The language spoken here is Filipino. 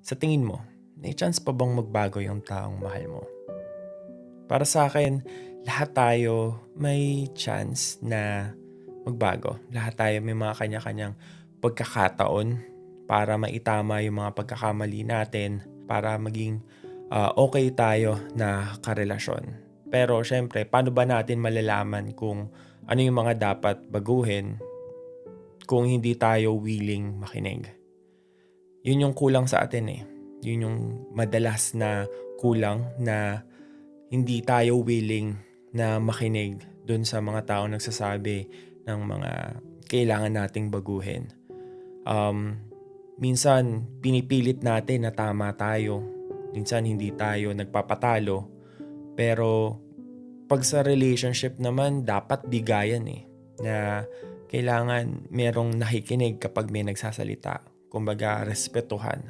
Sa tingin mo, may chance pa bang magbago yung taong mahal mo? Para sa akin, lahat tayo may chance na magbago. Lahat tayo may mga kanya-kanyang pagkakataon para maitama yung mga pagkakamali natin, para maging okay tayo na karelasyon. Pero syempre, paano ba natin malalaman kung ano yung mga dapat baguhin kung hindi tayo willing makinig? Yun yung kulang sa atin eh. Yun yung madalas na kulang na hindi tayo willing na makinig dun sa mga taong nagsasabi ng mga kailangan nating baguhin. Um, Minsan, pinipilit natin na tama tayo. Minsan, hindi tayo nagpapatalo. Pero, pag sa relationship naman, dapat bigayan eh. Na kailangan merong nakikinig kapag may nagsasalita. Kumbaga, respetuhan.